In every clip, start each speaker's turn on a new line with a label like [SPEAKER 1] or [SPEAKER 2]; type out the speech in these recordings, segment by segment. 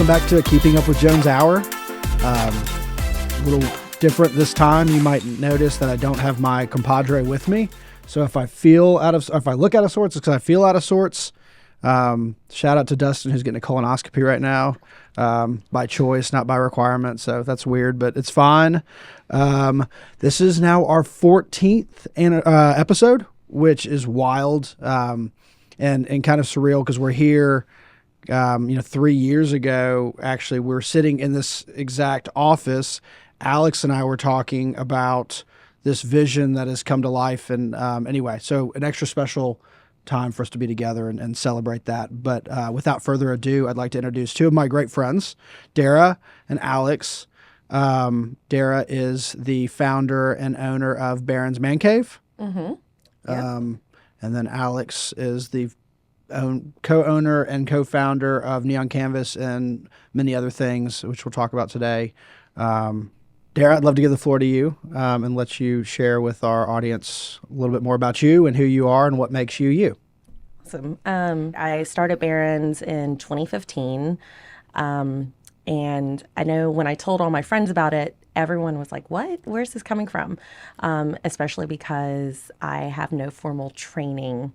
[SPEAKER 1] welcome back to Keeping Up with Jones Hour. A little different this time. You might notice that I don't have my compadre with me. So if I look out of sorts, it's because I feel out of sorts. Shout out to Dustin, who's getting a colonoscopy right now, by choice, not by requirement. So that's weird, but it's fine. This is now our 14th episode, which is wild, and kind of surreal because we're here. 3 years ago, actually, we were sitting in this exact office. Alex and I were talking about this vision that has come to life. And anyway, so an extra special time for us to be together and celebrate that. But without further ado, I'd like to introduce two of my great friends, Dara and Alex. Dara is the founder and owner of Barron's Man Cave. Mm-hmm. Yep. And then Alex is the co-owner and co-founder of Neon Canvas and many other things, which we'll talk about today. Dara, I'd love to give the floor to you and let you share with our audience a little bit more about you and who you are and what makes you you.
[SPEAKER 2] Awesome. I started Barron's in 2015. And I know when I told all my friends about it, everyone was like, what? Where's this coming from? Especially because I have no formal training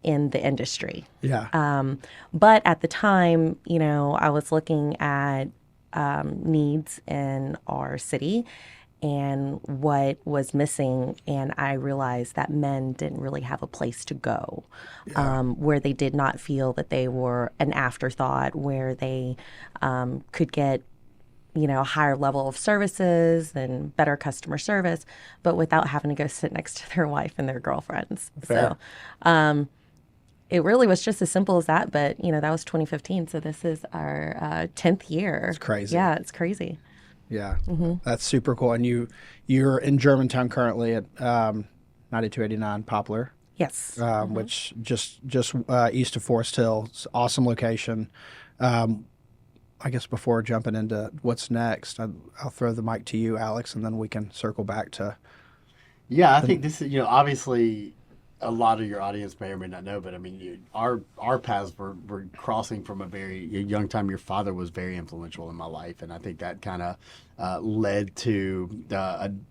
[SPEAKER 2] in the industry.
[SPEAKER 1] Yeah.
[SPEAKER 2] But at the time, I was looking at needs in our city and what was missing. And I realized that men didn't really have a place to go, where they did not feel that they were an afterthought, where they could get a higher level of services and better customer service, but without having to go sit next to their wife and their girlfriends.
[SPEAKER 1] Fair.
[SPEAKER 2] So it really was just as simple as that, but that was 2015. So this is our 10th year.
[SPEAKER 1] It's crazy.
[SPEAKER 2] Yeah, it's crazy.
[SPEAKER 1] Yeah, That's super cool. And you're in Germantown currently at 9289 Poplar.
[SPEAKER 2] Yes.
[SPEAKER 1] Which just east of Forest Hill. It's an awesome location. I guess before jumping into what's next, I'll throw the mic to you, Alex, and then we can circle back to.
[SPEAKER 3] Yeah, I think this is, obviously a lot of your audience may or may not know, but I mean, our paths were crossing from a very young time. Your father was very influential in my life, and I think that kind of led to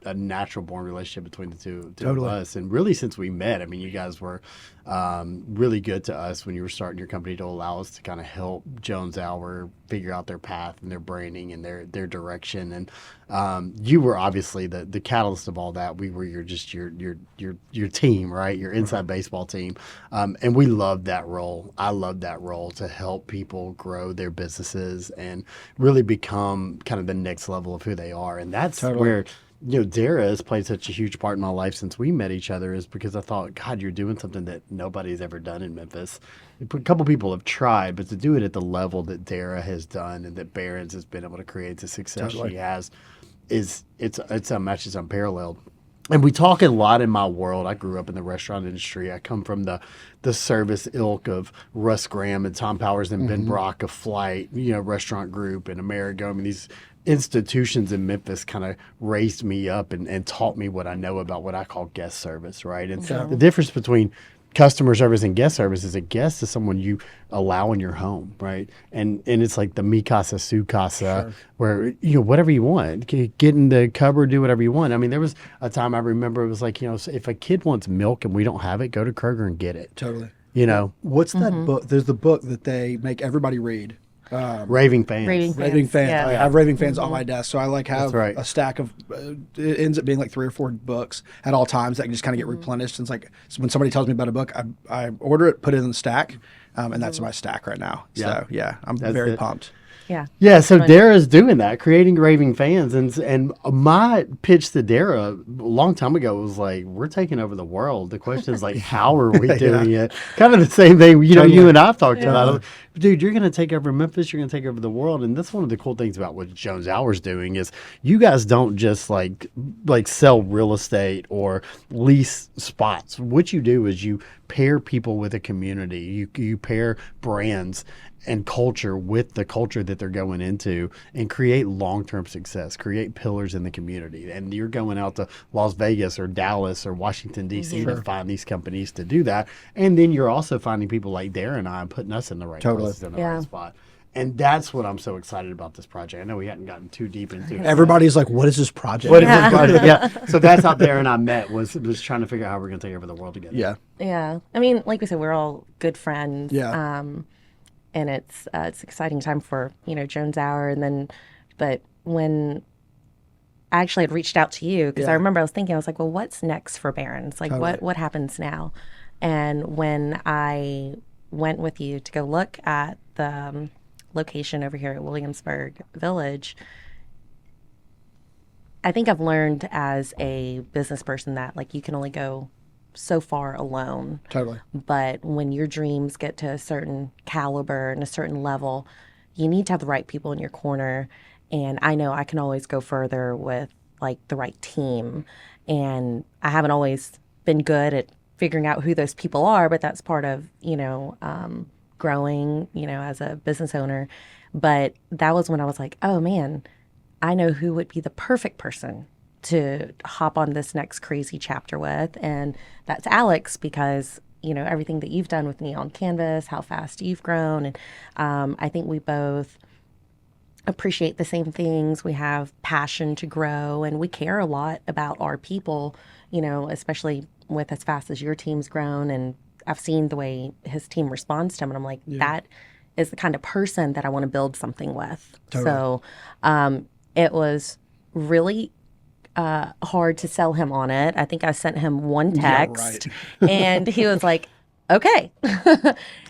[SPEAKER 3] a natural born relationship between the two
[SPEAKER 1] Totally.
[SPEAKER 3] of us. And really, since we met, I mean, you guys were really good to us when you were starting your company to allow us to kind of help Jones Hour figure out their path and their branding and their direction. And you were obviously the catalyst of all that. We were your team, right? Your inside baseball team. And we loved that role. I loved that role to help people grow their businesses and really become kind of the next level of who they are. And that's where Dara has played such a huge part in my life since we met each other, is because I thought, God, you're doing something that nobody's ever done in Memphis. A couple people have tried, but to do it at the level that Dara has done and that Barron's has been able to create the success she has, it's unmatched, it's unparalleled. And we talk a lot in my world. I grew up in the restaurant industry. I come from the service ilk of Russ Graham and Tom Powers and Ben Brock of Flight, Restaurant Group and Amerigo. I mean, these institutions in Memphis kind of raised me up and taught me what I know about what I call guest service, right? And so the difference between customer service and guest service is a guest is someone you allow in your home, right? And it's like the mi casa, su casa, where, whatever you want, get in the cupboard, do whatever you want. I mean, there was a time I remember it was like, if a kid wants milk and we don't have it, go to Kroger and get it.
[SPEAKER 1] Totally.
[SPEAKER 3] What's
[SPEAKER 1] that book? There's the book that they make everybody read.
[SPEAKER 3] Raving Fans.
[SPEAKER 1] Raving Fans.
[SPEAKER 2] Yeah.
[SPEAKER 1] I have Raving Fans on my desk, so I have
[SPEAKER 3] right.
[SPEAKER 1] a stack of. It ends up being like 3 or 4 books at all times that can just kind of get replenished. And it's like when somebody tells me about a book, I order it, put it in the stack, and that's my stack right now. So I'm very pumped.
[SPEAKER 2] Yeah.
[SPEAKER 3] So Dara's doing that, creating Raving Fans. And my pitch to Dara a long time ago was like, we're taking over the world. The question is like, how are we doing it? Kind of the same thing, you and I've talked about. Dude, you're going to take over Memphis. You're going to take over the world. And that's one of the cool things about what Jones Hour's doing is you guys don't just like sell real estate or lease spots. What you do is you pair people with a community. You pair brands and culture with the culture that they're going into and create long-term success, create pillars in the community. And you're going out to Las Vegas or Dallas or Washington, D.C. to find these companies to do that. And then you're also finding people like Dara and I and putting us in the right places in the right spot. And that's what I'm so excited about this project. I know we hadn't gotten too deep into it.
[SPEAKER 1] Everybody's like, what is this project?
[SPEAKER 3] What is this project? Yeah. So that's out there, and I met was trying to figure out how we're going to take over the world together.
[SPEAKER 1] Yeah.
[SPEAKER 2] Yeah. I mean, like we said, we're all good friends.
[SPEAKER 1] Yeah.
[SPEAKER 2] And it's an exciting time for, Jones Hour. And then, but when I actually had reached out to you, because I remember I was thinking, I was like, well, what's next for Barron's? Like, what happens now? And when I went with you to go look at the location over here at Williamsburg Village, I think I've learned as a business person that like you can only go so far alone.
[SPEAKER 1] Totally.
[SPEAKER 2] But when your dreams get to a certain caliber and a certain level, you need to have the right people in your corner. And I know I can always go further with like the right team. And I haven't always been good at figuring out who those people are, but that's part of, growing, as a business owner. But that was when I was like, oh man, I know who would be the perfect person to hop on this next crazy chapter with. And that's Alex, because, everything that you've done with me on Canvas, how fast you've grown. And I think we both appreciate the same things. We have passion to grow, and we care a lot about our people, especially with as fast as your team's grown. And I've seen the way his team responds to him, and I'm like, that is the kind of person that I want to build something with. Totally. So it was really hard to sell him on it. I think I sent him one text, and he was like, okay.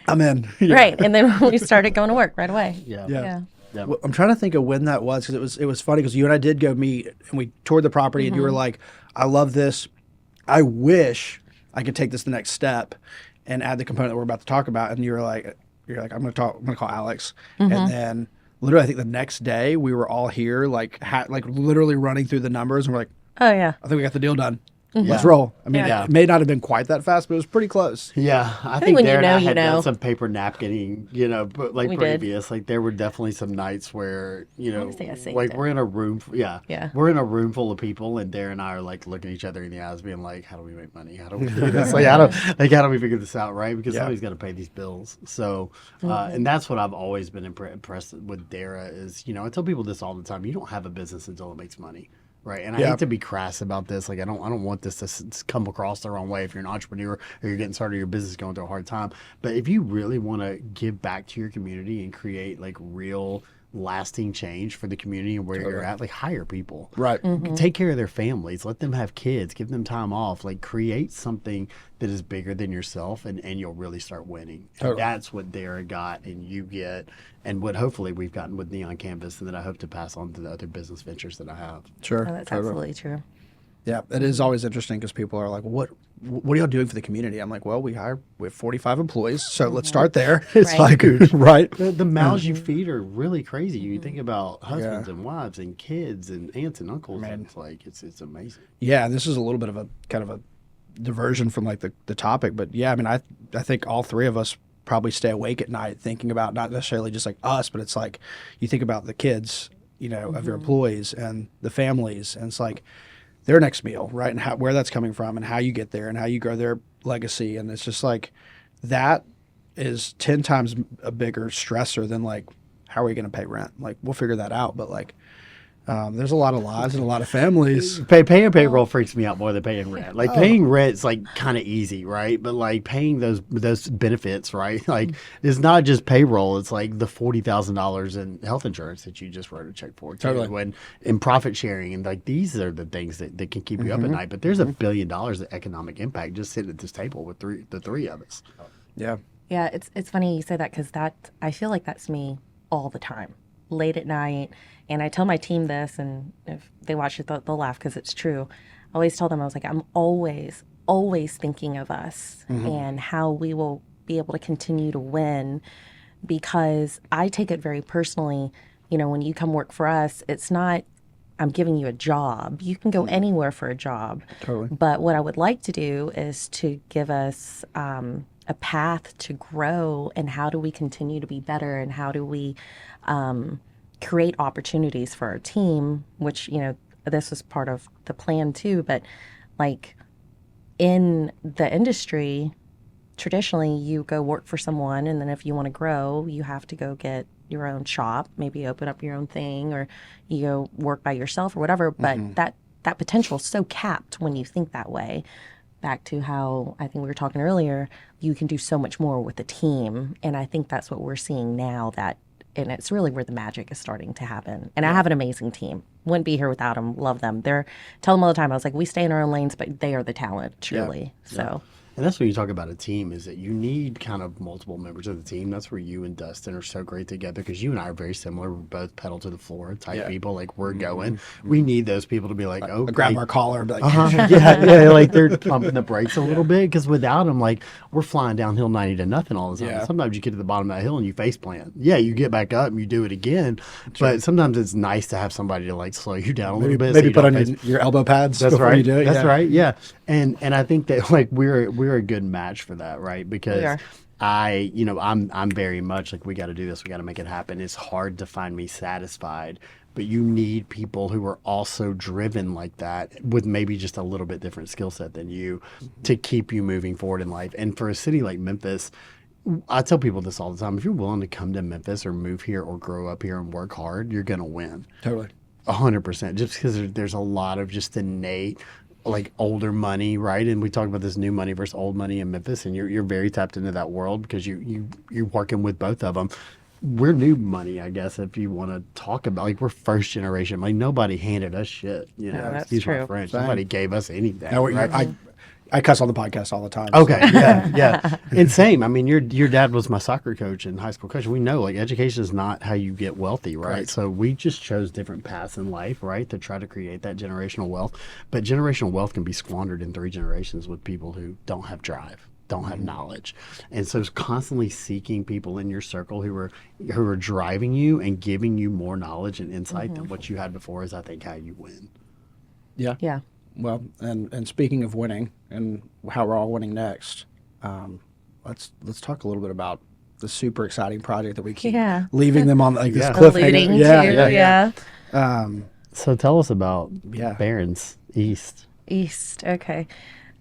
[SPEAKER 1] I'm in.
[SPEAKER 2] Right. And then we started going to work right away.
[SPEAKER 1] Yeah. Well, I'm trying to think of when that was, because it was funny because you and I did go meet and we toured the property, and you were like, I love this. I wish I could take this the next step and add the component that we're about to talk about. And you're like, I'm going to call Alex. And then literally, I think the next day we were all here, like literally running through the numbers, and we're like,
[SPEAKER 2] oh yeah,
[SPEAKER 1] I think we got the deal done. Let's roll. I mean, it may not have been quite that fast, but it was pretty close.
[SPEAKER 3] Yeah, I think
[SPEAKER 2] when
[SPEAKER 3] Dara and I
[SPEAKER 2] you
[SPEAKER 3] had
[SPEAKER 2] know.
[SPEAKER 3] done some paper napkining, but like
[SPEAKER 2] We
[SPEAKER 3] previous.
[SPEAKER 2] did.
[SPEAKER 3] Like there were definitely some nights where,
[SPEAKER 2] wanna say I saved
[SPEAKER 3] like
[SPEAKER 2] it.
[SPEAKER 3] we're in a room,
[SPEAKER 2] Yeah.
[SPEAKER 3] we're in a room full of people, and Dara and I are like looking each other in the eyes, being like, how do we make money? How do we do this? how do we figure this out, right? Because somebody's got to pay these bills. So, and that's what I've always been impressed with Dara is, I tell people this all the time. You don't have a business until it makes money. Right. And I hate to be crass about this. Like, I don't want this to come across the wrong way if you're an entrepreneur or you're getting started, your business is going through a hard time. But if you really want to give back to your community and create like real lasting change for the community and where you're at, like hire people.
[SPEAKER 1] Right.
[SPEAKER 3] Take care of their families. Let them have kids. Give them time off. Like create something that is bigger than yourself, and you'll really start winning. And that's what Dara got and you get, and what hopefully we've gotten with Neon Canvas, and that I hope to pass on to the other business ventures that I have.
[SPEAKER 1] Sure.
[SPEAKER 2] Oh, that's absolutely true.
[SPEAKER 1] Yeah, it is always interesting because people are like, what are y'all doing for the community? I'm like, well, we have 45 employees, so let's start there. It's like, right.
[SPEAKER 3] The mouths you feed are really crazy. You think about husbands and wives and kids and aunts and uncles, and it's like, it's amazing.
[SPEAKER 1] Yeah, this is a little bit of a kind of a diversion from like the topic, but yeah, I mean, I think all three of us probably stay awake at night thinking about not necessarily just like us, but it's like you think about the kids, of your employees and the families, and it's like their next meal, right? And where that's coming from and how you get there and how you grow their legacy. And it's just like that is 10 times a bigger stressor than like, how are we going to pay rent? Like, we'll figure that out. But like, there's a lot of lives and a lot of families.
[SPEAKER 3] Paying payroll freaks me out more than paying rent. Like paying rent's like kind of easy, right? But like paying those benefits, right? Like it's not just payroll. It's like the $40,000 in health insurance that you just wrote a check for, too.
[SPEAKER 1] Totally.
[SPEAKER 3] In profit sharing, and like these are the things that can keep you up at night. But there's $1 billion of economic impact just sitting at this table with the three of us.
[SPEAKER 1] Yeah.
[SPEAKER 2] Yeah, it's funny you say that, because I feel like that's me all the time, late at night. And I tell my team this, and if they watch it, they'll laugh because it's true. I always tell them, I was like, I'm always thinking of us and how we will be able to continue to win, because I take it very personally. When you come work for us, it's not, I'm giving you a job. You can go anywhere for a job.
[SPEAKER 1] Totally.
[SPEAKER 2] But what I would like to do is to give us a path to grow, and how do we continue to be better, and how do we create opportunities for our team, which, this was part of the plan too. But like in the industry, traditionally you go work for someone, and then if you want to grow, you have to go get your own shop, maybe open up your own thing, or you go work by yourself or whatever. But that potential is so capped when you think that way. Back to how I think we were talking earlier, you can do so much more with a team. And I think that's what we're seeing now, and it's really where the magic is starting to happen. And I have an amazing team. Wouldn't be here without them. Love them. Tell them all the time. I was like, we stay in our own lanes, but they are the talent, truly.
[SPEAKER 3] Yeah.
[SPEAKER 2] So.
[SPEAKER 3] And that's when you talk about a team, is that you need kind of multiple members of the team. That's where you and Dustin are so great together, because you and I are very similar. We're both pedal to the floor type people. Like, we're going. We need those people to be like, oh,
[SPEAKER 1] grab our collar and be like,
[SPEAKER 3] like they're pumping the brakes a little bit, because without them, like, we're flying downhill 90-0 all the time.
[SPEAKER 1] Yeah.
[SPEAKER 3] Sometimes you get to the bottom of that hill and you face plant. Yeah, you get back up and you do it again. But sometimes it's nice to have somebody to like slow you down a little bit.
[SPEAKER 1] Maybe put on your elbow pads before you do it.
[SPEAKER 3] That's right. Yeah. And I think that like we're a good match for that, right? Because I'm very much like, we got to do this. We got to make it happen. It's hard to find me satisfied, but you need people who are also driven like that, with maybe just a little bit different skill set than you, to keep you moving forward in life. And for a city like Memphis, I tell people this all the time: if you're willing to come to Memphis or move here or grow up here and work hard, you're going to win.
[SPEAKER 1] Totally.
[SPEAKER 3] 100%. Just because there's a lot of just innate, like, older money, right? And we talk about this new money versus old money in Memphis, and you're very tapped into that world because you're working with both of them. We're new money, I guess, if you want to talk about, like, we're first generation. Like, nobody handed us shit,
[SPEAKER 2] that's
[SPEAKER 3] excuse
[SPEAKER 2] true.
[SPEAKER 3] my French. Nobody gave us anything.
[SPEAKER 1] No,
[SPEAKER 3] right?
[SPEAKER 1] I cuss on the podcast all the time.
[SPEAKER 3] Okay, yeah. And same. I mean, your dad was my soccer coach and high school coach. We know, like, education is not how you get wealthy, right? So we just chose different paths in life, right, to try to create that generational wealth. But generational wealth can be squandered in 3 generations with people who don't have drive, don't have knowledge. And so it's constantly seeking people in your circle who are driving you and giving you more knowledge and insight than what you had before is, I think, how you win.
[SPEAKER 1] Yeah.
[SPEAKER 2] Yeah.
[SPEAKER 1] Well, and speaking of winning and how we're all winning next, let's talk a little bit about the super exciting project that we keep leaving them on, like, this cliffhanger.
[SPEAKER 3] So tell us about Barron's East.
[SPEAKER 2] East, okay.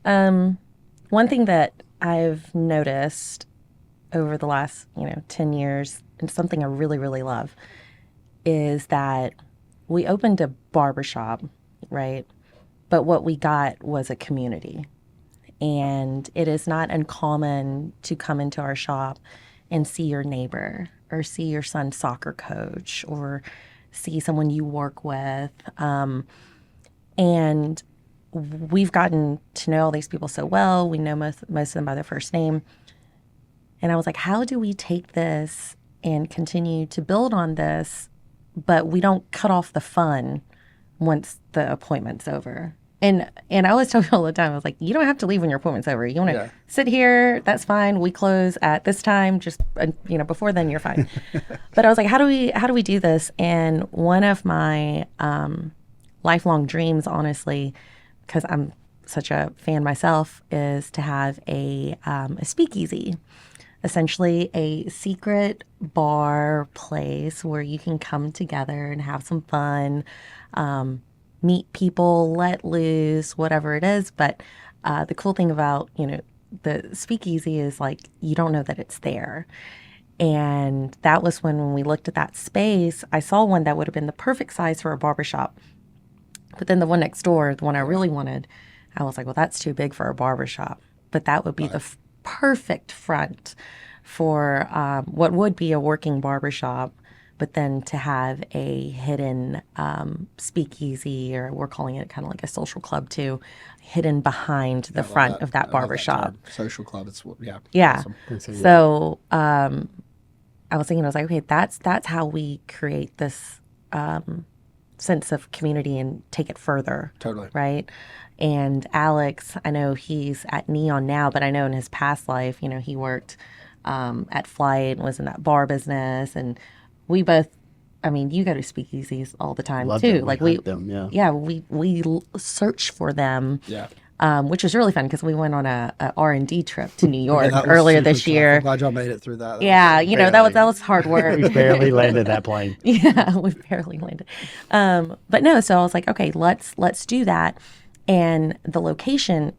[SPEAKER 2] One thing that I've noticed over the last 10 years, and something I really, really love, is that we opened a barbershop, right? But what we got was a community. And it is not uncommon to come into our shop and see your neighbor, or see your son's soccer coach, or see someone you work with. And we've gotten to know all these people so well. We know most of them by their first name. And I was like, how do we take this and continue to build on this, but we don't cut off the fun once the appointment's over? And I always tell people all the time, I was like, you don't have to leave when your appointment's over. You want to sit here, that's fine. We close at this time. Just before then, you're fine. But I was like, how do we do this? And one of my lifelong dreams, honestly, because I'm such a fan myself, is to have a speakeasy, essentially a secret bar place where you can come together and have some fun. Meet people, let loose, whatever it is. But the cool thing about, the speakeasy is, like, you don't know that it's there. And that was when we looked at that space, I saw one that would have been the perfect size for a barbershop. But then the one next door, the one I really wanted, I was like, well, that's too big for a barbershop. But that would be the perfect front for what would be a working barbershop. But then to have a hidden speakeasy, or we're calling it kind of like a social club too, hidden behind the front of that barbershop.
[SPEAKER 1] Social club, it's
[SPEAKER 2] Yeah.
[SPEAKER 1] Awesome.
[SPEAKER 2] So I was thinking, I was like, okay, that's how we create this sense of community and take it further.
[SPEAKER 1] Totally.
[SPEAKER 2] Right? And Alex, I know he's at Neon now, but I know in his past life, he worked at Flight and was in that bar business. And we both, you go to speakeasies all the time too.
[SPEAKER 3] Like we
[SPEAKER 2] search for them.
[SPEAKER 1] Yeah.
[SPEAKER 2] Which was really fun because we went on a R&D trip to New York earlier this year.
[SPEAKER 1] I'm glad y'all made it through that.
[SPEAKER 2] That was hard work.
[SPEAKER 3] We barely landed that plane.
[SPEAKER 2] Yeah, we barely landed. But no, so I was like, okay, let's do that. And the location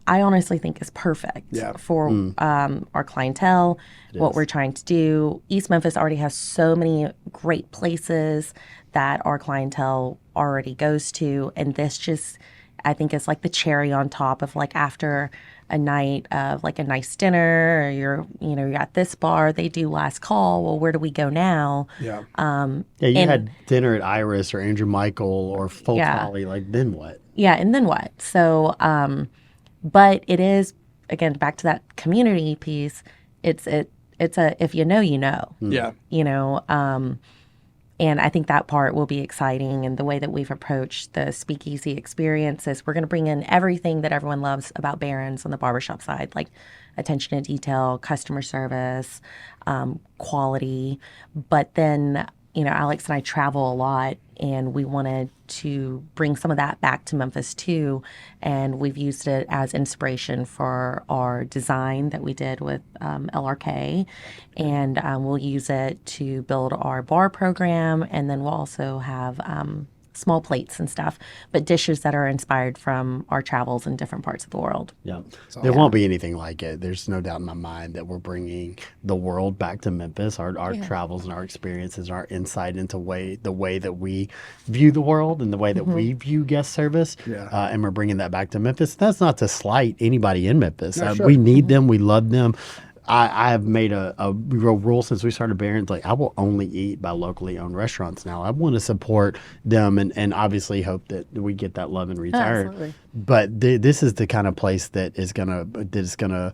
[SPEAKER 2] I honestly think is perfect
[SPEAKER 1] Yeah.
[SPEAKER 2] for our clientele, what we're trying to do. East Memphis already has so many great places that our clientele already goes to. And this just, I think, is like the cherry on top of like after a night of like a nice dinner, or you're at this bar, they do last call. Well, where do we go now?
[SPEAKER 1] Yeah.
[SPEAKER 3] Yeah, you
[SPEAKER 2] And-
[SPEAKER 3] had dinner at Iris or Andrew Michael or Folk
[SPEAKER 2] Yeah.
[SPEAKER 3] Holly. Like, then what?
[SPEAKER 2] Yeah, and then what? So, but it is, again, back to that community piece. It's a if you know, you know.
[SPEAKER 1] Yeah.
[SPEAKER 2] You know, and I think that part will be exciting. And the way that we've approached the speakeasy experience is we're going to bring in everything that everyone loves about Barron's on the barbershop side, like attention to detail, customer service, quality. But then, Alex and I travel a lot, and we wanted to bring some of that back to Memphis too. And we've used it as inspiration for our design that we did with LRK. And we'll use it to build our bar program. And then we'll also have small plates and stuff, but dishes that are inspired from our travels in different parts of the world.
[SPEAKER 3] Yeah. There won't be anything like it. There's no doubt in my mind that we're bringing the world back to Memphis, our travels and our experiences, our insight into the way that we view the world and the way that we view guest service.
[SPEAKER 1] Yeah.
[SPEAKER 3] And we're bringing that back to Memphis. That's not to slight anybody in Memphis.
[SPEAKER 1] No, sure.
[SPEAKER 3] We need them. We love them. I have made a real rule since we started Barron's. Like, I will only eat by locally owned restaurants now. I want to support them and obviously hope that we get that love in return.
[SPEAKER 2] Absolutely.
[SPEAKER 3] But this is the kind of place that is gonna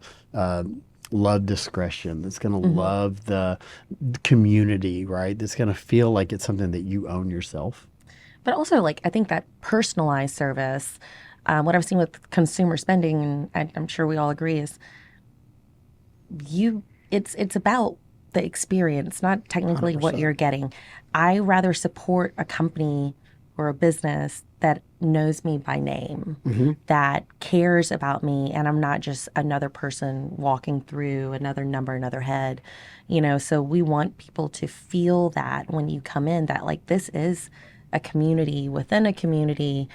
[SPEAKER 3] love discretion. That's gonna love the community, right? That's gonna feel like it's something that you own yourself.
[SPEAKER 2] But also, like, I think that personalized service, what I've seen with consumer spending, and I'm sure we all agree, is it's about the experience, not technically what
[SPEAKER 1] 100%.
[SPEAKER 2] you're getting. I rather support a company or a business that knows me by name, that cares about me, and I'm not just another person walking through, another number, another head. So we want people to feel that when you come in, that like this is a community within a community.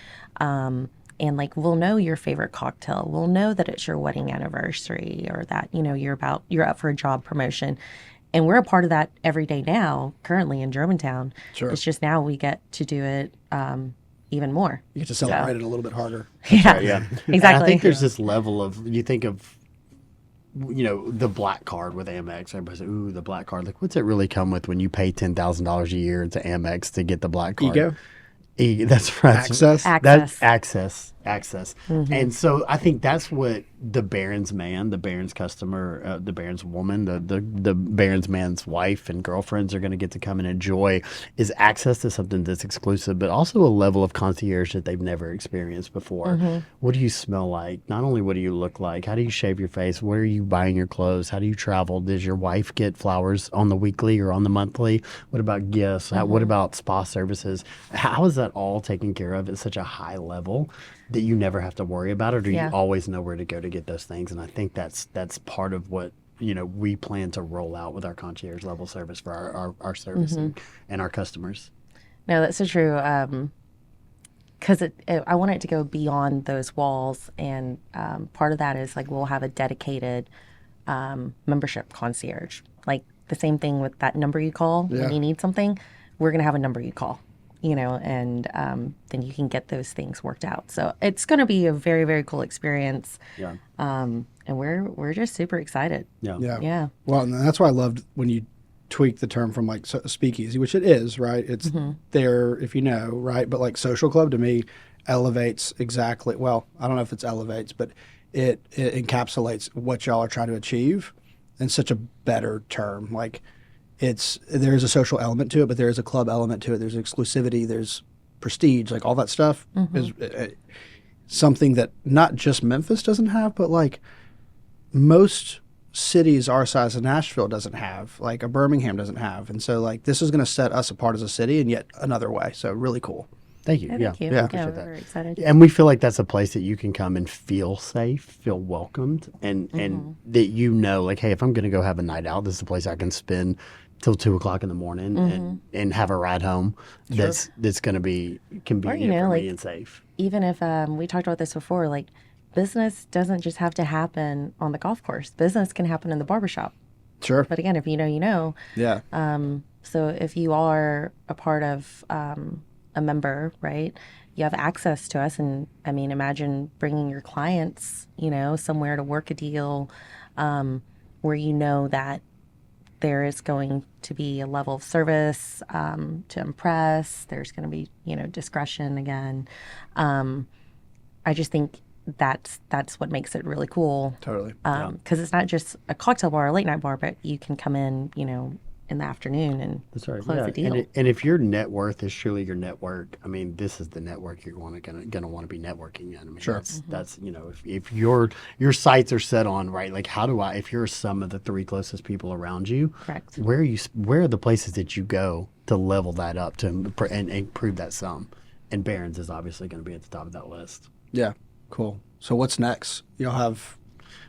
[SPEAKER 2] And like, we'll know your favorite cocktail. We'll know that it's your wedding anniversary, or that, you're up for a job promotion. And we're a part of that every day now, currently in Germantown.
[SPEAKER 1] Sure.
[SPEAKER 2] It's just now we get to do it even more.
[SPEAKER 1] You get to celebrate it a little bit harder.
[SPEAKER 2] Yeah,
[SPEAKER 3] Yeah.
[SPEAKER 2] exactly.
[SPEAKER 3] And I think there's this level of, you think of, the black card with Amex. Everybody says, ooh, the black card. Like, what's it really come with when you pay $10,000 a year to Amex to get the black card? That's right.
[SPEAKER 1] Access.
[SPEAKER 3] That's access. And so I think that's what the Barron's man, the Barron's customer, the Barron's woman, the Barron's man's wife and girlfriends are going to get to come and enjoy, is access to something that's exclusive, but also a level of concierge that they've never experienced before. What do you smell like? Not only what do you look like, how do you shave your face? Where are you buying your clothes? How do you travel? Does your wife get flowers on the weekly or on the monthly? What about gifts? What about spa services? How is that all taken care of at such a high level that you never have to worry about it, or you always know where to go to get those things? And I think that's part of what we plan to roll out with our concierge level service for our service and our customers.
[SPEAKER 2] No, that's so true. Because I want it to go beyond those walls, and part of that is like we'll have a dedicated membership concierge, like the same thing with that number you call when you need something. We're gonna have a number you call. And then you can get those things worked out. So it's going to be a very, very cool experience.
[SPEAKER 3] Yeah.
[SPEAKER 2] And we're just super excited.
[SPEAKER 1] Yeah. Well, and that's why I loved when you tweak the term from like speakeasy, which it is, right? It's there if you know, right? But like social club to me elevates exactly. Well, I don't know if it's elevates, but it encapsulates what y'all are trying to achieve in such a better term. Like, there's a social element to it, but there's a club element to it. There's exclusivity, there's prestige, like all that stuff is something that not just Memphis doesn't have, but like most cities our size of Nashville doesn't have, like a Birmingham doesn't have. And so like this is going to set us apart as a city in yet another way. So really cool.
[SPEAKER 3] Thank you.
[SPEAKER 2] Thank you.
[SPEAKER 3] Yeah,
[SPEAKER 2] We're very excited.
[SPEAKER 3] And we feel like that's a place that you can come and feel safe, feel welcomed, and that like, hey, if I'm going to go have a night out, this is a place I can spend till 2:00 in the morning and have a ride home. That's going to be convenient for me and safe.
[SPEAKER 2] Even if we talked about this before, like business doesn't just have to happen on the golf course. Business can happen in the barbershop.
[SPEAKER 1] Sure.
[SPEAKER 2] But again, if you know, you know.
[SPEAKER 1] Yeah.
[SPEAKER 2] So if you are a part of a member, right, you have access to us. And I mean, imagine bringing your clients, you know, somewhere to work a deal where you know that there is going to be a level of service to impress. There's going to be, you know, discretion again. I just think that's what makes it really cool.
[SPEAKER 1] Totally.
[SPEAKER 2] Because it's not just a cocktail bar or a late night bar, but you can come in, you know, in the afternoon and
[SPEAKER 3] That's right.
[SPEAKER 2] close the deal.
[SPEAKER 3] And if your net worth is truly your network, I mean, this is the network you're gonna want to be networking in. I mean,
[SPEAKER 1] Sure.
[SPEAKER 3] that's you know, if your sights are set on right, like how do I? If you're some of the three closest people around you,
[SPEAKER 2] Correct.
[SPEAKER 3] Where are the places that you go to level that up to and improve that sum? And Barron's is obviously going to be at the top of that list.
[SPEAKER 1] Yeah. Cool. So what's next? You'll have.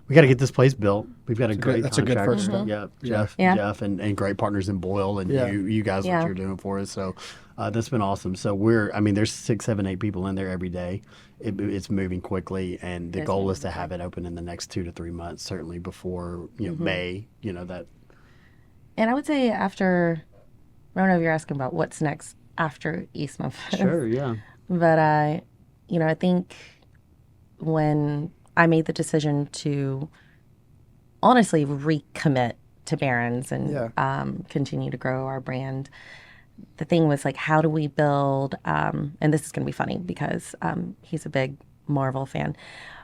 [SPEAKER 3] We got to get this place built. We've got a great
[SPEAKER 1] that's a good
[SPEAKER 3] contractor.
[SPEAKER 1] first step.
[SPEAKER 3] Yeah,
[SPEAKER 2] Yeah.
[SPEAKER 3] Jeff, and great partners in Boyle, and
[SPEAKER 1] Yeah.
[SPEAKER 3] you guys
[SPEAKER 2] Yeah.
[SPEAKER 3] what you're doing for us. So that's been awesome. So there's 6, 7, 8 people in there every day. It's moving quickly, and the
[SPEAKER 2] It's
[SPEAKER 3] goal
[SPEAKER 2] moving
[SPEAKER 3] is to have it open in the next 2 to 3 months, certainly before May. You know that.
[SPEAKER 2] And I would say after, I don't know if you're asking about what's next after East Memphis.
[SPEAKER 3] Sure. Yeah.
[SPEAKER 2] But you know, I think when I made the decision to honestly recommit to Barron's and
[SPEAKER 1] Yeah.
[SPEAKER 2] continue to grow our brand, the thing was like, how do we build? And this is going to be funny because he's a big Marvel fan,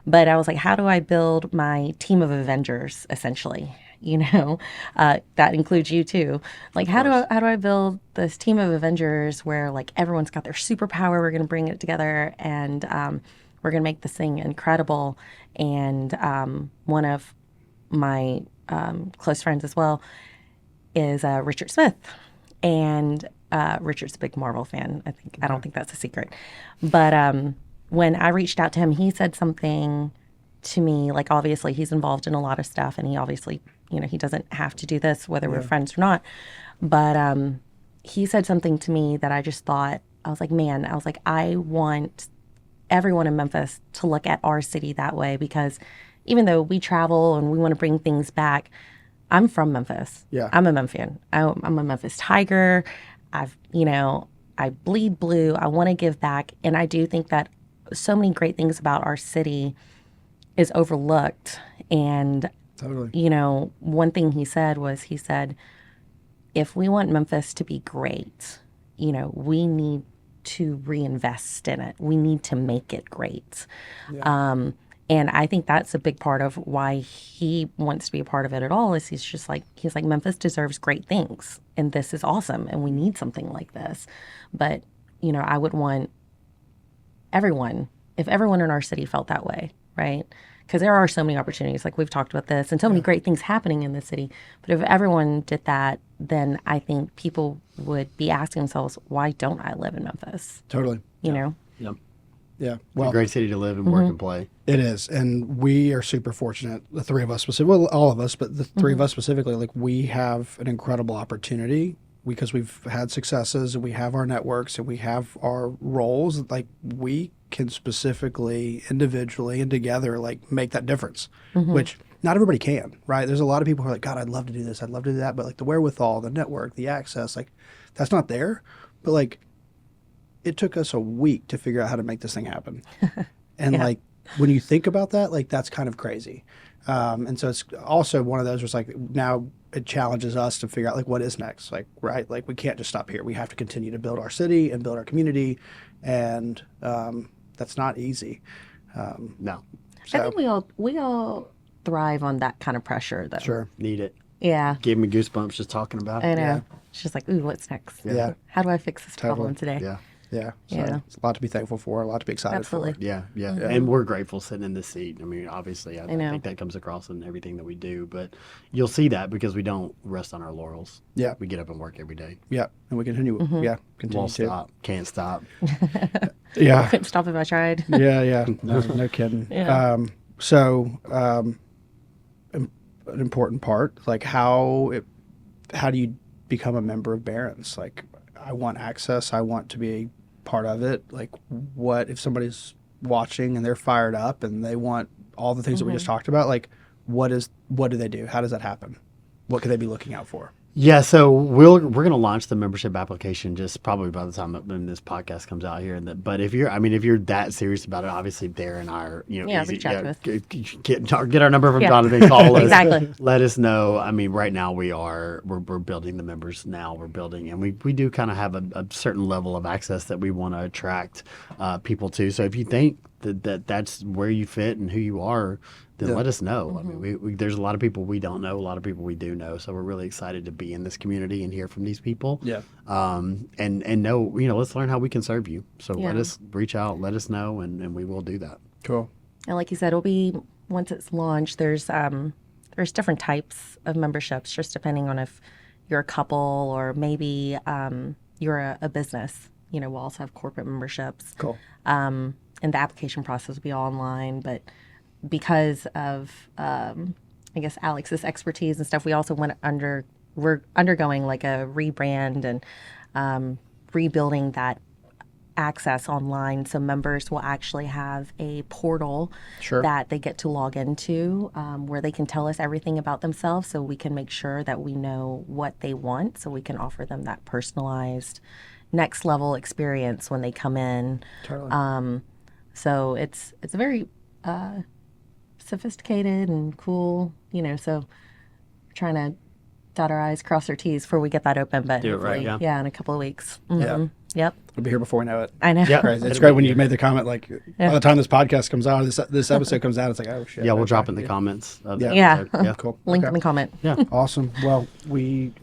[SPEAKER 2] but I was like, how do I build my team of Avengers? Essentially, you know, that includes you too. Like, how do I build this team of Avengers where like everyone's got their superpower? We're going to bring it together and we're going to make this thing incredible. And one of my close friends as well is Richard Smith, and Richard's a big Marvel fan. I don't think that's a secret, but when I reached out to him, he said something to me like, obviously he's involved in a lot of stuff, and he obviously, you know, he doesn't have to do this whether we're friends or not, but he said something to me that I just thought, I was like, man, I was like, I want everyone in Memphis to look at our city that way, because even though we travel and we want to bring things back, I'm from Memphis.
[SPEAKER 1] Yeah.
[SPEAKER 2] I'm a Memphian. I'm a Memphis Tiger. You know, I bleed blue. I want to give back. And I do think that so many great things about our city is overlooked. And,
[SPEAKER 1] Totally.
[SPEAKER 2] you know, one thing he said was, he said, if we want Memphis to be great, you know, we need to reinvest in it. We need to make it great. And I think that's a big part of why he wants to be a part of it at all, is he's like, Memphis deserves great things, and this is awesome, and we need something like this. But, you know, I would want everyone, if everyone in our city felt that way, right? Because there are so many opportunities, like we've talked about this, and so many great things happening in the city. But if everyone did that, then I think people would be asking themselves, why don't I live in Memphis?
[SPEAKER 1] Totally.
[SPEAKER 2] You know?
[SPEAKER 3] Yep.
[SPEAKER 1] Yeah.
[SPEAKER 3] It's a great city to live and work and play.
[SPEAKER 1] It is, and we are super fortunate. The three of us, well, all of us, but the three of us specifically, like we have an incredible opportunity because we've had successes and we have our networks and we have our roles. Like we can specifically, individually, and together, like make that difference, which not everybody can. Right? There's a lot of people who are like, God, I'd love to do this, I'd love to do that, but like the wherewithal, the network, the access, like that's not there. But like, it took us a week to figure out how to make this thing happen. And like, when you think about that, like that's kind of crazy. And so it's also one of those where it's like, now it challenges us to figure out like, what is next? Like, right. Like we can't just stop here. We have to continue to build our city and build our community. And that's not easy.
[SPEAKER 3] No.
[SPEAKER 2] I think we all thrive on that kind of pressure, though.
[SPEAKER 1] Sure.
[SPEAKER 3] Need it.
[SPEAKER 2] Yeah.
[SPEAKER 3] Gave me goosebumps just talking about
[SPEAKER 2] I
[SPEAKER 3] it.
[SPEAKER 2] know.
[SPEAKER 1] Yeah.
[SPEAKER 2] It's just like, ooh, what's next?
[SPEAKER 1] Yeah.
[SPEAKER 2] How do I fix this problem today?
[SPEAKER 3] Yeah.
[SPEAKER 1] Yeah. So
[SPEAKER 2] Yeah.
[SPEAKER 1] it's a lot to be thankful for, a lot to be excited
[SPEAKER 2] Absolutely.
[SPEAKER 1] for.
[SPEAKER 3] Yeah, and we're grateful sitting in this seat. I mean, obviously, I
[SPEAKER 2] know.
[SPEAKER 3] think that comes across in everything that we do. But you'll see that because we don't rest on our laurels.
[SPEAKER 1] Yeah.
[SPEAKER 3] We get up and work every day.
[SPEAKER 1] Yeah. And we continue. Yeah. Continue
[SPEAKER 3] Won't
[SPEAKER 1] to.
[SPEAKER 3] stop. Can't stop.
[SPEAKER 1] Yeah.
[SPEAKER 2] Couldn't stop if I tried.
[SPEAKER 1] Yeah. No kidding.
[SPEAKER 2] Yeah.
[SPEAKER 1] An important part, like how do you become a member of Barron's? Like, I want access. I want to be a part of it. Like, what if somebody's watching and they're fired up and they want all the things that we just talked about, like what do they do? How does that happen? What could they be looking out for?
[SPEAKER 3] Yeah, so we're going to launch the membership application just probably by the time when this podcast comes out here. But if you're that serious about it, obviously Dara and I are
[SPEAKER 2] reach out to us.
[SPEAKER 3] Get our number from Jonathan, call us,
[SPEAKER 2] Exactly.
[SPEAKER 3] let us know. I mean, right now we're building the members now. We're building, and we do kind of have a certain level of access that we want to attract people to. So if you think that's where you fit and who you are, then let us know. I mean, there's a lot of people we don't know, a lot of people we do know. So we're really excited to be in this community and hear from these people.
[SPEAKER 1] Yeah.
[SPEAKER 3] And know, let's learn how we can serve you. So let us reach out, let us know, and we will do that.
[SPEAKER 1] Cool.
[SPEAKER 2] And like you said, it'll be, once it's launched, there's different types of memberships, just depending on if you're a couple or maybe you're a business. We'll also have corporate memberships.
[SPEAKER 1] Cool.
[SPEAKER 2] And the application process will be all online, but because of I guess Alex's expertise and stuff, we also we're undergoing like a rebrand and rebuilding that access online. So members will actually have a portal that they get to log into where they can tell us everything about themselves, so we can make sure that we know what they want, so we can offer them that personalized next level experience when they come in.
[SPEAKER 1] Totally.
[SPEAKER 2] So it's a very sophisticated and cool, so we're trying to dot our I's, cross our T's before we get that open, but
[SPEAKER 3] Do it right,
[SPEAKER 2] yeah, in a couple of weeks.
[SPEAKER 1] Yeah.
[SPEAKER 2] Yep.
[SPEAKER 1] We'll be here before we know it.
[SPEAKER 2] I know.
[SPEAKER 3] Yeah.
[SPEAKER 1] It's great when you made the comment, like by the time this podcast comes out, this episode comes out, it's like, oh shit.
[SPEAKER 3] Yeah, we'll
[SPEAKER 1] okay.
[SPEAKER 3] drop it in the comments. Of the
[SPEAKER 2] Yeah.
[SPEAKER 3] episode. Yeah.
[SPEAKER 1] Cool.
[SPEAKER 2] Link
[SPEAKER 1] Okay.
[SPEAKER 2] in the comment.
[SPEAKER 3] Yeah.
[SPEAKER 1] Awesome. Well, we,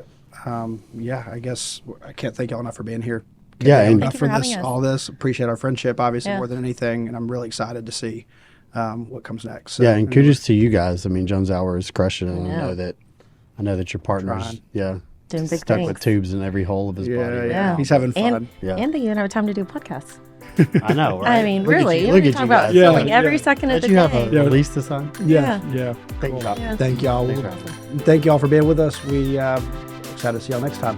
[SPEAKER 1] I guess I can't thank y'all enough for being here.
[SPEAKER 3] Yeah, and
[SPEAKER 2] Thank you for having us.
[SPEAKER 1] all this. Appreciate our friendship, obviously,
[SPEAKER 2] Yeah.
[SPEAKER 1] more than anything, and I'm really excited to see what comes next. So,
[SPEAKER 3] yeah, and kudos to you guys. I mean, Jones Hour is crushing it.
[SPEAKER 2] I know.
[SPEAKER 3] I know that your partner's
[SPEAKER 1] Trying.
[SPEAKER 2] Doing big
[SPEAKER 3] stuck
[SPEAKER 2] things.
[SPEAKER 3] with tubes in every hole of his body.
[SPEAKER 1] Yeah,
[SPEAKER 2] Yeah.
[SPEAKER 1] he's having fun.
[SPEAKER 2] And,
[SPEAKER 3] Yeah.
[SPEAKER 2] and that you don't have time to do podcasts.
[SPEAKER 3] I know, right?
[SPEAKER 2] I mean,
[SPEAKER 3] Look at
[SPEAKER 2] really.
[SPEAKER 3] you-
[SPEAKER 2] We
[SPEAKER 3] Look at
[SPEAKER 2] talk
[SPEAKER 3] you
[SPEAKER 2] about
[SPEAKER 3] guys.
[SPEAKER 1] Yeah.
[SPEAKER 2] selling every second of
[SPEAKER 3] Don't
[SPEAKER 2] the
[SPEAKER 3] you have
[SPEAKER 2] day.
[SPEAKER 3] a release to sign?
[SPEAKER 1] Yeah.
[SPEAKER 3] Thank you.
[SPEAKER 2] Yeah.
[SPEAKER 1] Thank y'all.
[SPEAKER 3] Thanks for having us.
[SPEAKER 1] Thank y'all for being with us. We excited to see y'all next time.